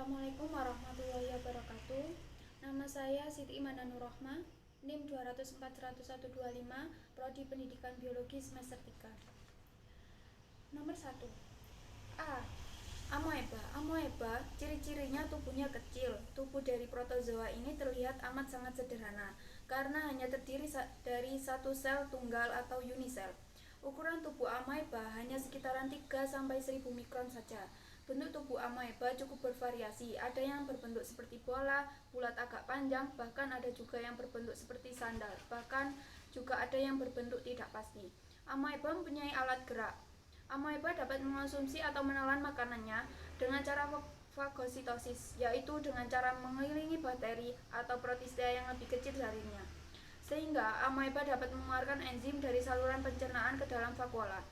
Assalamualaikum warahmatullahi wabarakatuh. Nama saya Siti Imana Nurrohma, NIM 204-125, Prodi Pendidikan Biologi semester 3. Nomor 1. A. Amoeba. Amoeba, ciri-cirinya tubuhnya kecil. Tubuh dari protozoa ini terlihat amat sangat sederhana, karena hanya terdiri dari satu sel tunggal atau unisel. Ukuran tubuh amoeba hanya sekitaran 3-1000 mikron saja. Bentuk tubuh amoeba cukup bervariasi, ada yang berbentuk seperti bola, bulat agak panjang, bahkan ada juga yang berbentuk seperti sandal, bahkan juga ada yang berbentuk tidak pasti. Amoeba mempunyai alat gerak. Amoeba dapat mengonsumsi atau menelan makanannya dengan cara fagositosis, yaitu dengan cara mengelilingi bakteri atau protista yang lebih kecil darinya. Sehingga amoeba dapat mengeluarkan enzim dari saluran pencernaan ke dalam vakuola.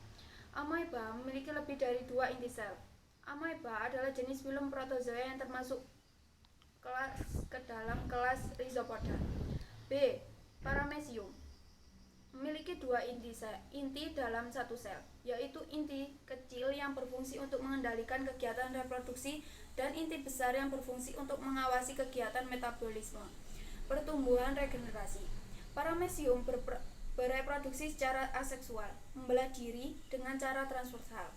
Amoeba memiliki lebih dari 2 inti sel. Amoeba adalah jenis filum protozoa yang termasuk ke dalam kelas Rhizopoda. B. Paramecium memiliki 2 inti dalam satu sel, yaitu inti kecil yang berfungsi untuk mengendalikan kegiatan reproduksi dan inti besar yang berfungsi untuk mengawasi kegiatan metabolisme, pertumbuhan, regenerasi. Paramecium bereproduksi secara aseksual, membelah diri dengan cara transversal,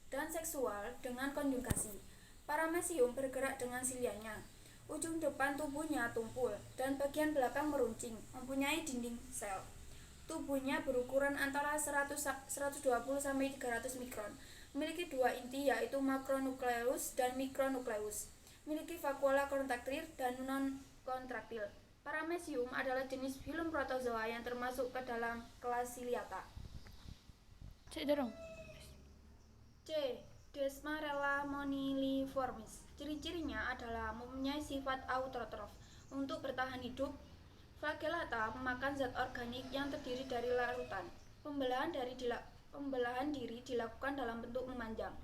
dan seksual dengan konjugasi. Paramecium bergerak dengan silianya. Ujung depan tubuhnya tumpul dan bagian belakang meruncing, mempunyai dinding sel. Tubuhnya berukuran antara 120-300 mikron. Memiliki 2 inti, yaitu makronukleus dan mikronukleus. Memiliki vakuola kontraktil dan non-kontraktil. Paramecium adalah jenis filum protozoa yang termasuk ke dalam kelas Ciliata. C. Desmarella moniliformis. Ciri-cirinya adalah mempunyai sifat autotrof. Untuk bertahan hidup, flagellata memakan zat organik yang terdiri dari larutan. Pembelahan diri dilakukan dalam bentuk memanjang.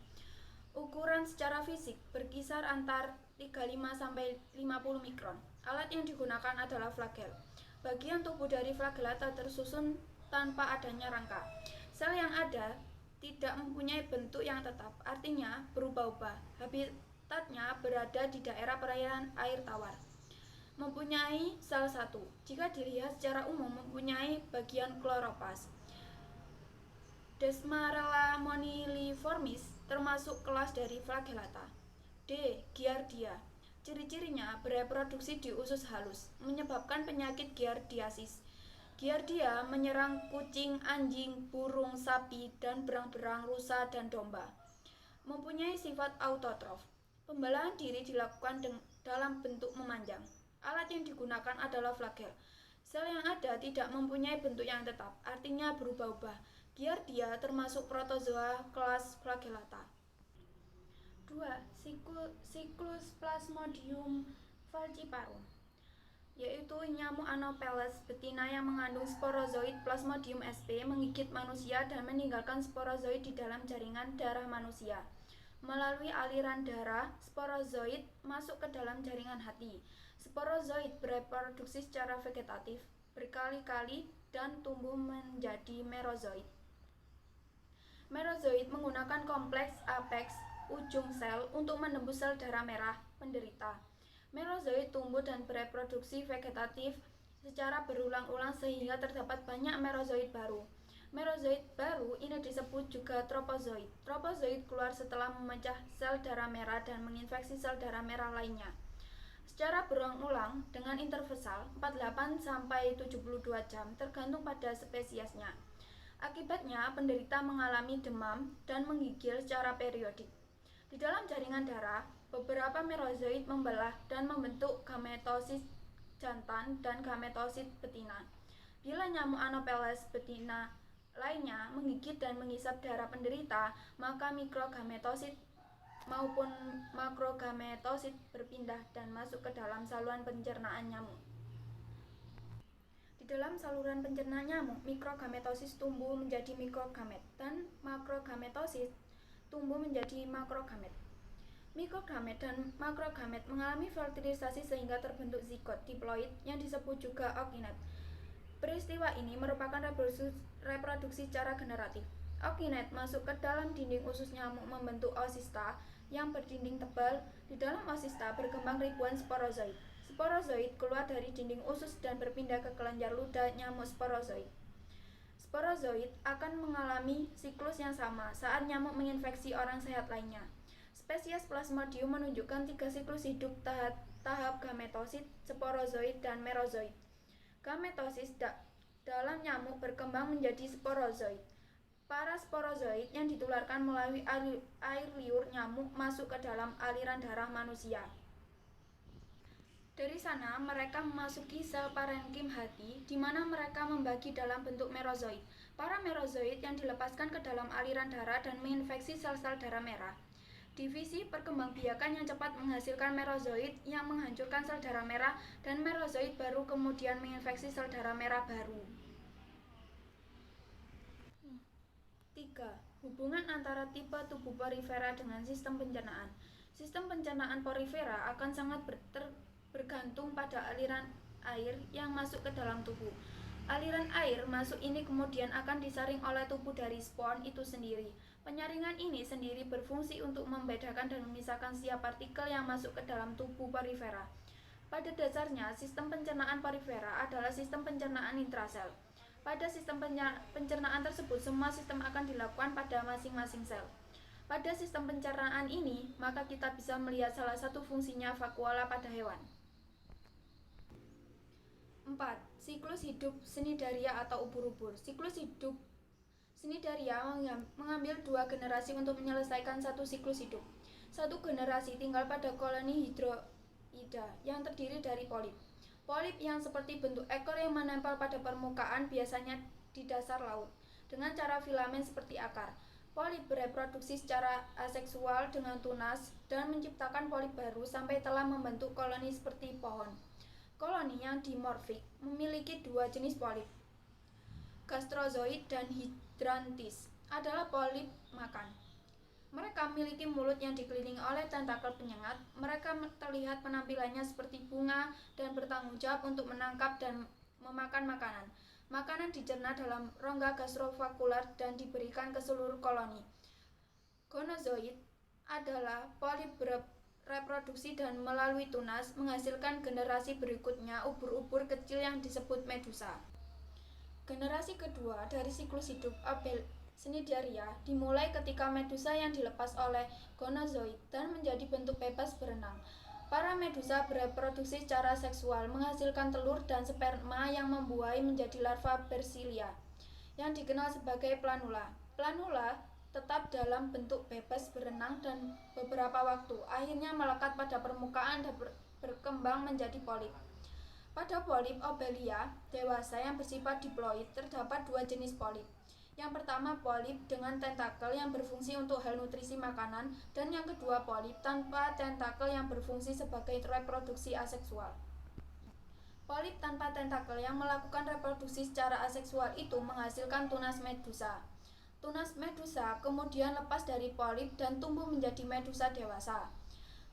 Ukuran secara fisik berkisar antar 35-50 mikron. Alat yang digunakan adalah flagel. Bagian tubuh dari flagellata tersusun tanpa adanya rangka. Sel yang ada tidak mempunyai bentuk yang tetap, artinya berubah-ubah. Habitatnya berada di daerah perairan air tawar. Mempunyai sel satu. Jika dilihat secara umum mempunyai bagian kloroplast. Desmarella moniliformis termasuk kelas dari flagellata. D. Giardia. Ciri-cirinya bereproduksi di usus halus, menyebabkan penyakit giardiasis. Giardia menyerang kucing, anjing, burung, sapi, dan berang-berang, rusa, dan domba. Mempunyai sifat autotrof. Pembelahan diri dilakukan dalam bentuk memanjang. Alat yang digunakan adalah flagel. Sel yang ada tidak mempunyai bentuk yang tetap, artinya berubah-ubah. Giardia termasuk protozoa kelas flagellata. 2. Siklus Plasmodium falciparum, yaitu nyamuk Anopheles betina yang mengandung sporozoid Plasmodium sp menggigit manusia dan meninggalkan sporozoid di dalam jaringan darah manusia. Melalui aliran darah, sporozoid masuk ke dalam jaringan hati. Sporozoid bereproduksi secara vegetatif berkali-kali dan tumbuh menjadi merozoid. Merozoid menggunakan kompleks apex ujung sel untuk menembus sel darah merah penderita. Merozoid tumbuh dan bereproduksi vegetatif secara berulang-ulang sehingga terdapat banyak merozoid baru. Merozoid baru ini disebut juga tropozoid. Tropozoid keluar setelah memecah sel darah merah dan menginfeksi sel darah merah lainnya. Secara berulang-ulang dengan interval 48-72 jam tergantung pada spesiesnya. Akibatnya penderita mengalami demam dan menggigil secara periodik. Di dalam jaringan darah, beberapa merozoid membelah dan membentuk gametosit jantan dan gametosit betina. Bila nyamuk Anopheles betina lainnya menggigit dan menghisap darah penderita, maka mikrogametosit maupun makrogametosit berpindah dan masuk ke dalam saluran pencernaan nyamuk. Di dalam saluran pencernaan nyamuk, mikrogametosis tumbuh menjadi mikrogamet dan makrogametosis tumbuh menjadi makrogamet. Mikrogamet dan makrogamet mengalami fertilisasi sehingga terbentuk zigot diploid yang disebut juga ookinet. Peristiwa ini merupakan reproduksi secara generatif. Ookinet masuk ke dalam dinding usus nyamuk membentuk oosista yang berdinding tebal. Di dalam oosista berkembang ribuan sporozoid. Sporozoid keluar dari dinding usus dan berpindah ke kelenjar ludah nyamuk sporozoid. Sporozoid akan mengalami siklus yang sama saat nyamuk menginfeksi orang sehat lainnya. Spesies Plasmodium menunjukkan 3 siklus hidup tahap gametosit, sporozoid, dan merozoid. Gametosis dalam nyamuk berkembang menjadi sporozoid. Para sporozoid yang ditularkan melalui air liur nyamuk masuk ke dalam aliran darah manusia. Dari sana, mereka memasuki sel parenkim hati, di mana mereka membagi dalam bentuk merozoid. Para merozoid yang dilepaskan ke dalam aliran darah dan menginfeksi sel-sel darah merah. Divisi perkembangbiakan yang cepat menghasilkan merozoid yang menghancurkan sel darah merah, dan merozoid baru kemudian menginfeksi sel darah merah baru. 3. Hubungan antara tipe tubuh porifera dengan sistem pencernaan. Sistem pencernaan porifera akan sangat bergantung pada aliran air yang masuk ke dalam tubuh. Aliran air masuk ini kemudian akan disaring oleh tubuh dari spon itu sendiri. Penyaringan ini sendiri berfungsi untuk membedakan dan memisahkan setiap partikel yang masuk ke dalam tubuh porifera. Pada dasarnya, sistem pencernaan porifera adalah sistem pencernaan intrasel. Pada sistem pencernaan tersebut, semua sistem akan dilakukan pada masing-masing sel. Pada sistem pencernaan ini, maka kita bisa melihat salah satu fungsinya vakuola pada hewan. 4. Siklus hidup Cnidaria atau ubur-ubur. Siklus hidup Cnidaria mengambil 2 generasi untuk menyelesaikan satu siklus hidup. Satu generasi tinggal pada koloni hidroida yang terdiri dari polip. Polip yang seperti bentuk ekor yang menempel pada permukaan biasanya di dasar laut, dengan cara filamen seperti akar. Polip bereproduksi secara aseksual dengan tunas dan menciptakan polip baru sampai telah membentuk koloni seperti pohon. Koloni yang dimorfik memiliki 2 jenis polip, gastrozoid dan hydranthis, adalah polip makan. Mereka memiliki mulut yang dikelilingi oleh tentakel penyengat. Mereka terlihat penampilannya seperti bunga dan bertanggung jawab untuk menangkap dan memakan makanan. Makanan dicerna dalam rongga gastrovakular dan diberikan ke seluruh koloni. Gonozoid adalah polip bereproduksi dan melalui tunas menghasilkan generasi berikutnya, ubur-ubur kecil yang disebut medusa. Generasi kedua dari siklus hidup Cnidaria dimulai ketika medusa yang dilepas oleh gonozoid dan menjadi bentuk bebas berenang. Para medusa bereproduksi secara seksual, menghasilkan telur dan sperma yang membuahi menjadi larva Bersilia, yang dikenal sebagai planula. Planula tetap dalam bentuk bebas berenang dan beberapa waktu akhirnya melekat pada permukaan dan berkembang menjadi polip. Pada polip Obelia dewasa yang bersifat diploid terdapat 2 jenis polip. Yang pertama, polip dengan tentakel yang berfungsi untuk hal nutrisi makanan, dan yang kedua, polip tanpa tentakel yang berfungsi sebagai reproduksi aseksual. Polip tanpa tentakel yang melakukan reproduksi secara aseksual itu menghasilkan tunas medusa. Tunas medusa kemudian lepas dari polip dan tumbuh menjadi medusa dewasa.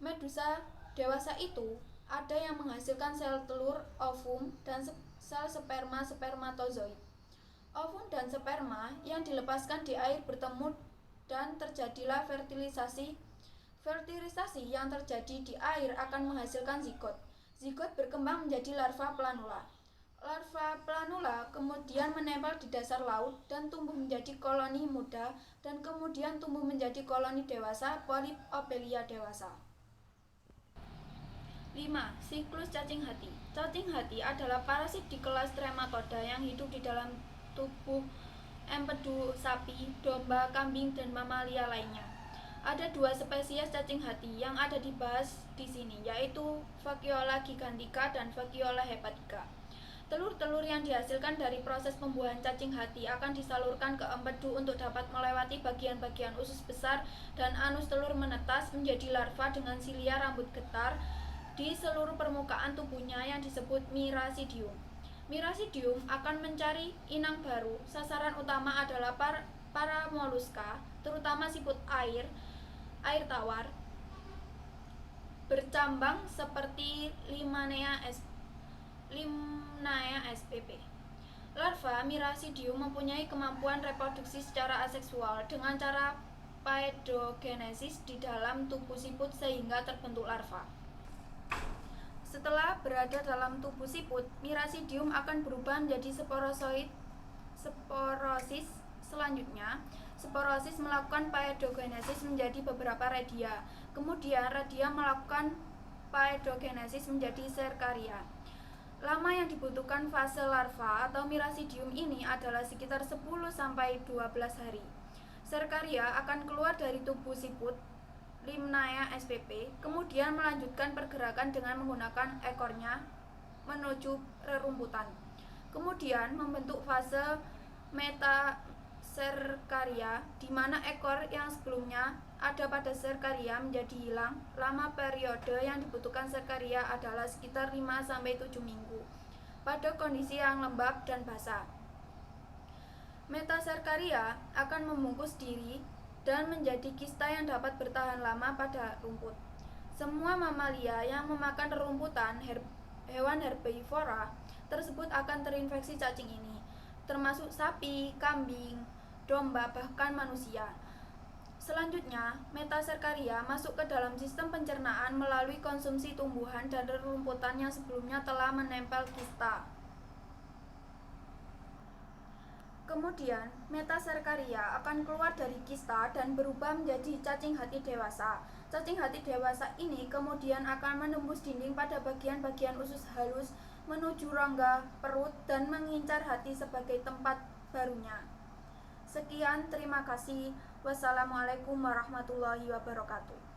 Medusa dewasa itu ada yang menghasilkan sel telur, ovum, dan sel sperma spermatozoid. Ovum dan sperma yang dilepaskan di air bertemu dan terjadilah fertilisasi. Fertilisasi yang terjadi di air akan menghasilkan zigot. Zigot berkembang menjadi larva planula. Larva planula kemudian menempel di dasar laut dan tumbuh menjadi koloni muda dan kemudian tumbuh menjadi koloni dewasa, polip Obelia dewasa. 5. Siklus cacing hati. Cacing hati adalah parasit di kelas Trematoda yang hidup di dalam tubuh empedu sapi, domba, kambing, dan mamalia lainnya. Ada 2 spesies cacing hati yang ada dibahas di sini, yaitu Vaciola gigantica dan Vaciola hepatica. Telur-telur yang dihasilkan dari proses pembuahan cacing hati akan disalurkan ke empedu untuk dapat melewati bagian-bagian usus besar, dan anus telur menetas menjadi larva dengan silia rambut getar di seluruh permukaan tubuhnya yang disebut miracidium. Miracidium akan mencari inang baru. Sasaran utama adalah para moluska, terutama siput air tawar, bercambang seperti Limnaea spp. Larva Miracidium mempunyai kemampuan reproduksi secara aseksual dengan cara paedogenesis di dalam tubuh siput sehingga terbentuk larva. Setelah berada dalam tubuh siput, Miracidium akan berubah menjadi sporosis. Selanjutnya, sporosis melakukan paedogenesis menjadi beberapa redia. Kemudian, redia melakukan paedogenesis menjadi serkaria. Lama yang dibutuhkan fase larva atau Miracidium ini adalah sekitar 10-12 hari. Serkaria akan keluar dari tubuh siput Limnaea spp, kemudian melanjutkan pergerakan dengan menggunakan ekornya menuju rerumputan. Kemudian membentuk fase metaserkaria, di mana ekor yang sebelumnya ada pada serkaria menjadi hilang. Lama periode yang dibutuhkan serkaria adalah sekitar 5-7 minggu pada kondisi yang lembab dan basah. Metaserkaria akan membungkus diri dan menjadi kista yang dapat bertahan lama pada rumput. Semua mamalia yang memakan rerumputan hewan herbivora tersebut akan terinfeksi cacing ini, termasuk sapi, kambing, domba, bahkan manusia. Selanjutnya, metaserkaria masuk ke dalam sistem pencernaan melalui konsumsi tumbuhan dan rerumputan yang sebelumnya telah menempel kista. Kemudian, metaserkaria akan keluar dari kista dan berubah menjadi cacing hati dewasa. Cacing hati dewasa ini kemudian akan menembus dinding pada bagian-bagian usus halus menuju rongga perut dan mengincar hati sebagai tempat barunya. Sekian, terima kasih. Wassalamualaikum warahmatullahi wabarakatuh.